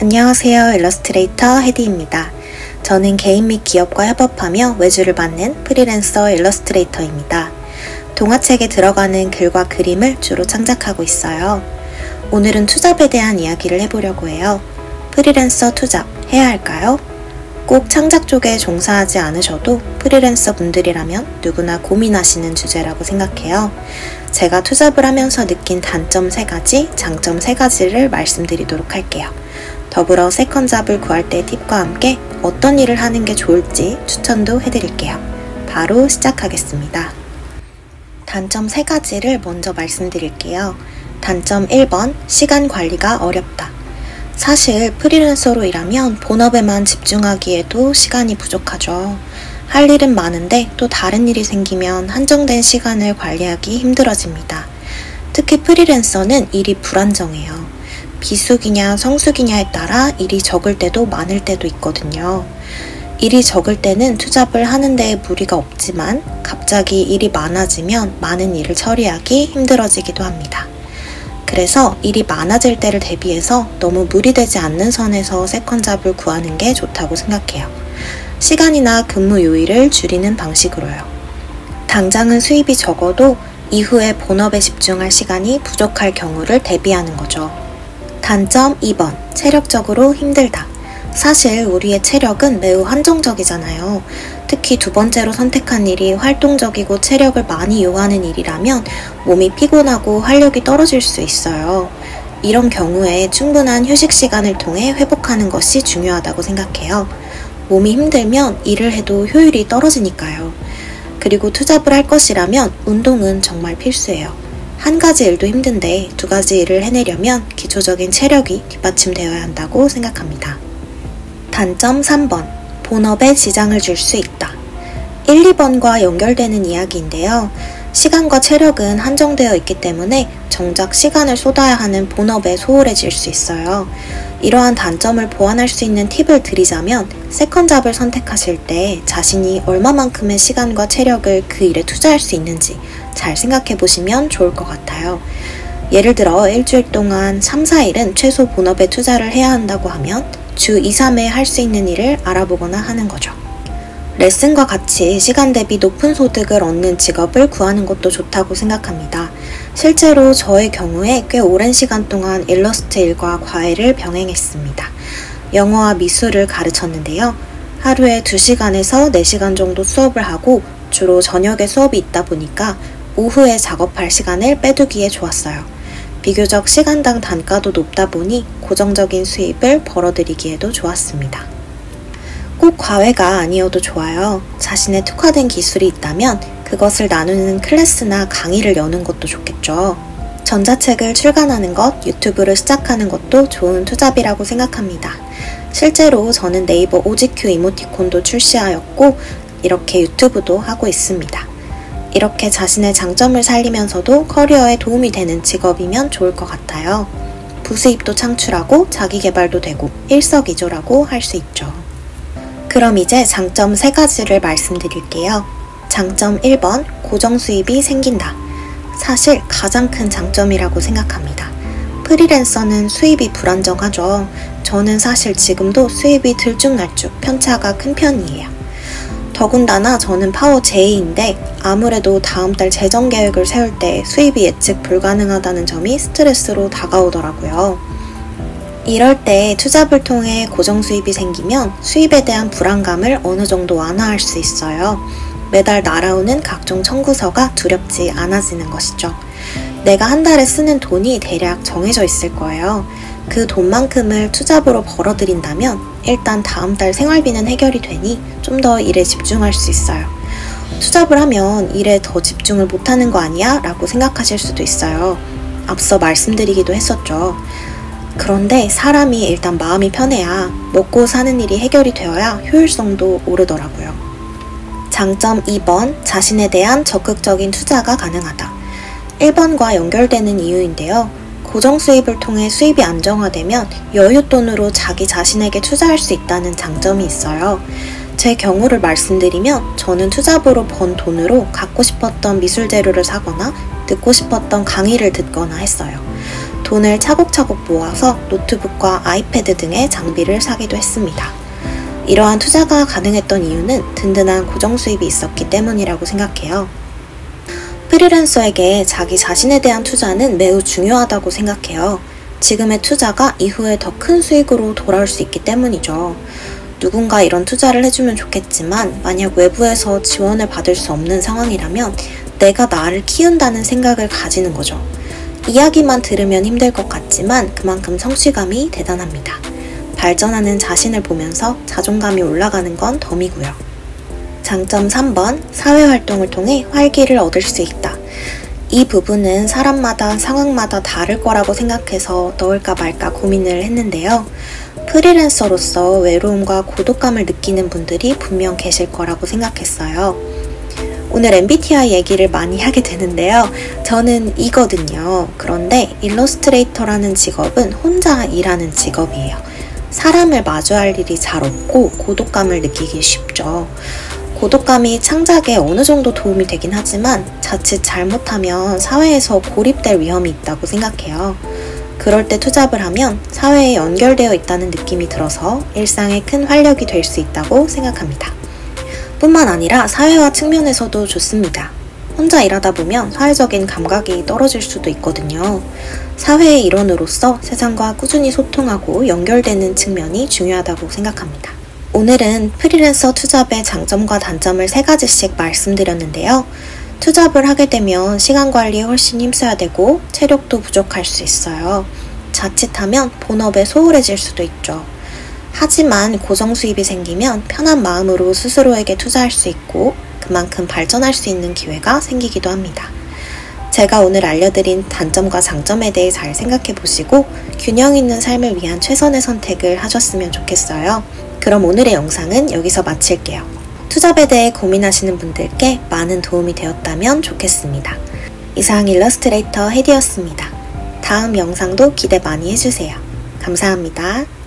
안녕하세요. 일러스트레이터 헤디입니다. 저는 개인 및 기업과 협업하며 외주를 받는 프리랜서 일러스트레이터입니다. 동화책에 들어가는 글과 그림을 주로 창작하고 있어요. 오늘은 투잡에 대한 이야기를 해보려고 해요. 프리랜서 투잡 해야 할까요? 꼭 창작 쪽에 종사하지 않으셔도 프리랜서 분들이라면 누구나 고민하시는 주제라고 생각해요. 제가 투잡을 하면서 느낀 단점 3가지, 장점 3가지를 말씀드리도록 할게요. 더불어 세컨잡을 구할 때 팁과 함께 어떤 일을 하는 게 좋을지 추천도 해드릴게요. 바로 시작하겠습니다. 단점 3가지를 먼저 말씀드릴게요. 단점 1번, 시간 관리가 어렵다. 사실 프리랜서로 일하면 본업에만 집중하기에도 시간이 부족하죠. 할 일은 많은데 또 다른 일이 생기면 한정된 시간을 관리하기 힘들어집니다. 특히 프리랜서는 일이 불안정해요. 비수기냐 성수기냐에 따라 일이 적을 때도 많을 때도 있거든요. 일이 적을 때는 투잡을 하는 데 무리가 없지만 갑자기 일이 많아지면 많은 일을 처리하기 힘들어지기도 합니다. 그래서 일이 많아질 때를 대비해서 너무 무리되지 않는 선에서 세컨잡을 구하는 게 좋다고 생각해요. 시간이나 근무 요일을 줄이는 방식으로요. 당장은 수입이 적어도 이후에 본업에 집중할 시간이 부족할 경우를 대비하는 거죠. 단점 2번, 체력적으로 힘들다. 사실 우리의 체력은 매우 한정적이잖아요. 특히 두 번째로 선택한 일이 활동적이고 체력을 많이 요하는 일이라면 몸이 피곤하고 활력이 떨어질 수 있어요. 이런 경우에 충분한 휴식 시간을 통해 회복하는 것이 중요하다고 생각해요. 몸이 힘들면 일을 해도 효율이 떨어지니까요. 그리고 투잡을 할 것이라면 운동은 정말 필수예요. 한 가지 일도 힘든데 2가지 일을 해내려면 기초적인 체력이 뒷받침되어야 한다고 생각합니다. 단점 3번, 본업에 지장을 줄 수 있다. 1, 2번과 연결되는 이야기인데요. 시간과 체력은 한정되어 있기 때문에 정작 시간을 쏟아야 하는 본업에 소홀해질 수 있어요. 이러한 단점을 보완할 수 있는 팁을 드리자면 세컨잡을 선택하실 때 자신이 얼마만큼의 시간과 체력을 그 일에 투자할 수 있는지 잘 생각해 보시면 좋을 것 같아요. 예를 들어 일주일 동안 3, 4일은 최소 본업에 투자를 해야 한다고 하면 주 2, 3회 할 수 있는 일을 알아보거나 하는 거죠. 레슨과 같이 시간 대비 높은 소득을 얻는 직업을 구하는 것도 좋다고 생각합니다. 실제로 저의 경우에 꽤 오랜 시간 동안 일러스트 일과 과외를 병행했습니다. 영어와 미술을 가르쳤는데요. 하루에 2시간에서 4시간 정도 수업을 하고 주로 저녁에 수업이 있다 보니까 오후에 작업할 시간을 빼두기에 좋았어요. 비교적 시간당 단가도 높다 보니 고정적인 수입을 벌어들이기에도 좋았습니다. 꼭 과외가 아니어도 좋아요. 자신의 특화된 기술이 있다면 그것을 나누는 클래스나 강의를 여는 것도 좋겠죠. 전자책을 출간하는 것, 유튜브를 시작하는 것도 좋은 투잡이라고 생각합니다. 실제로 저는 네이버 OGQ 이모티콘도 출시하였고 이렇게 유튜브도 하고 있습니다. 이렇게 자신의 장점을 살리면서도 커리어에 도움이 되는 직업이면 좋을 것 같아요. 부수입도 창출하고 자기개발도 되고 일석이조라고 할 수 있죠. 그럼 이제 장점 3가지를 말씀드릴게요. 장점 1번, 고정수입이 생긴다. 사실 가장 큰 장점이라고 생각합니다. 프리랜서는 수입이 불안정하죠. 저는 사실 지금도 수입이 들쭉날쭉 편차가 큰 편이에요. 더군다나 저는 파워 J인데 아무래도 다음 달 재정 계획을 세울 때 수입이 예측 불가능하다는 점이 스트레스로 다가오더라고요. 이럴 때 투잡을 통해 고정 수입이 생기면 수입에 대한 불안감을 어느 정도 완화할 수 있어요. 매달 날아오는 각종 청구서가 두렵지 않아지는 것이죠. 내가 한 달에 쓰는 돈이 대략 정해져 있을 거예요. 그 돈만큼을 투잡으로 벌어들인다면 일단 다음 달 생활비는 해결이 되니 좀 더 일에 집중할 수 있어요. 투잡을 하면 일에 더 집중을 못하는 거 아니야? 라고 생각하실 수도 있어요. 앞서 말씀드리기도 했었죠. 그런데 사람이 일단 마음이 편해야 먹고 사는 일이 해결이 되어야 효율성도 오르더라고요. 장점 2번, 자신에 대한 적극적인 투자가 가능하다. 1번과 연결되는 이유인데요. 고정 수입을 통해 수입이 안정화되면 여윳돈으로 자기 자신에게 투자할 수 있다는 장점이 있어요. 제 경우를 말씀드리면 저는 투잡으로 번 돈으로 갖고 싶었던 미술 재료를 사거나 듣고 싶었던 강의를 듣거나 했어요. 돈을 차곡차곡 모아서 노트북과 아이패드 등의 장비를 사기도 했습니다. 이러한 투자가 가능했던 이유는 든든한 고정 수입이 있었기 때문이라고 생각해요. 프리랜서에게 자기 자신에 대한 투자는 매우 중요하다고 생각해요. 지금의 투자가 이후에 더 큰 수익으로 돌아올 수 있기 때문이죠. 누군가 이런 투자를 해주면 좋겠지만 만약 외부에서 지원을 받을 수 없는 상황이라면 내가 나를 키운다는 생각을 가지는 거죠. 이야기만 들으면 힘들 것 같지만 그만큼 성취감이 대단합니다. 발전하는 자신을 보면서 자존감이 올라가는 건 덤이고요. 장점 3번, 사회활동을 통해 활기를 얻을 수 있다. 이 부분은 사람마다 상황마다 다를 거라고 생각해서 넣을까 말까 고민을 했는데요. 프리랜서로서 외로움과 고독감을 느끼는 분들이 분명 계실 거라고 생각했어요. 오늘 MBTI 얘기를 많이 하게 되는데요. 저는 이거든요. 그런데 일러스트레이터라는 직업은 혼자 일하는 직업이에요. 사람을 마주할 일이 잘 없고 고독감을 느끼기 쉽죠. 고독감이 창작에 어느 정도 도움이 되긴 하지만 자칫 잘못하면 사회에서 고립될 위험이 있다고 생각해요. 그럴 때 투잡을 하면 사회에 연결되어 있다는 느낌이 들어서 일상에 큰 활력이 될 수 있다고 생각합니다. 뿐만 아니라 사회화 측면에서도 좋습니다. 혼자 일하다 보면 사회적인 감각이 떨어질 수도 있거든요. 사회의 일원으로서 세상과 꾸준히 소통하고 연결되는 측면이 중요하다고 생각합니다. 오늘은 프리랜서 투잡의 장점과 단점을 3가지씩 말씀드렸는데요. 투잡을 하게 되면 시간 관리에 훨씬 힘써야 되고 체력도 부족할 수 있어요. 자칫하면 본업에 소홀해질 수도 있죠. 하지만 고정 수입이 생기면 편한 마음으로 스스로에게 투자할 수 있고 그만큼 발전할 수 있는 기회가 생기기도 합니다. 제가 오늘 알려드린 단점과 장점에 대해 잘 생각해 보시고 균형 있는 삶을 위한 최선의 선택을 하셨으면 좋겠어요. 그럼 오늘의 영상은 여기서 마칠게요. 투잡에 대해 고민하시는 분들께 많은 도움이 되었다면 좋겠습니다. 이상 일러스트레이터 헤디였습니다. 다음 영상도 기대 많이 해주세요. 감사합니다.